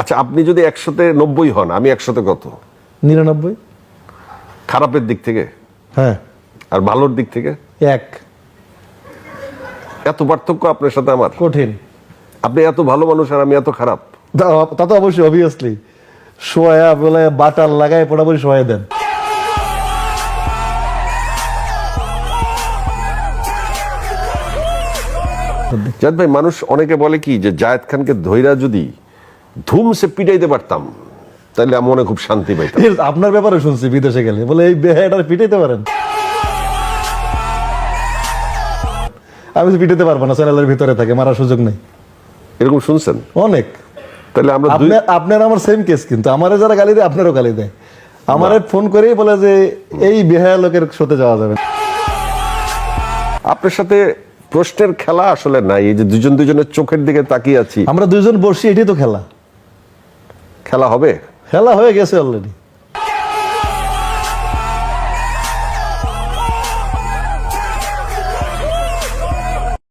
আচ্ছা, আপনি যদি 100-তে 90 হন, আমি 100-তে কত? 99। খারাপের দিক থেকে? হ্যাঁ। আর ভালোর দিক থেকে? 1। এত পার্থক্য আপনার সাথে আমার? কঠিন। আপনি এত ভালো মানুষ আর আমি এত খারাপ? তা তো অবশ্যই, অবভিয়াসলি। শোয়া বলে বাটার লাগায় পড়াপড়ি শোয়া দেন। জাহিদ ভাই, মানুষ অনেকে বলে কি যে জায়েদ খানকে ধইরা যদি ধুমসে পিটাইতে পারতাম তাহলে মনে খুব শান্তি পাইতাম। আপনার ব্যাপারে শুনছি বিদেশে গেলে বলে এই বেহায়াটা পিটাইতে পারেন। আমি তো পিটাইতে পারবো না, চ্যানেলের ভিতরে থাকে, মারার সুযোগ নেই। এরকম শুনছেন অনেক। তাহলে আমরা আপনার আমার সেম কেস, কিন্তু আমারে যারা গালি দেয় আপনারও গালি দেয়। আমারে ফোন করেই বলে যে এই বেহায়া লোকের সাথে যাওয়া যাবে। আপনার সাথে প্রশ্নের খেলা আসলে নাই, এই যে দুজন দুজনের চোখের দিকে তাকিয়ে আছি। আমরা দুজন বসি, এটাই তো খেলা। খেলা হবে, খেলা হয়ে গেছে অলরেডি।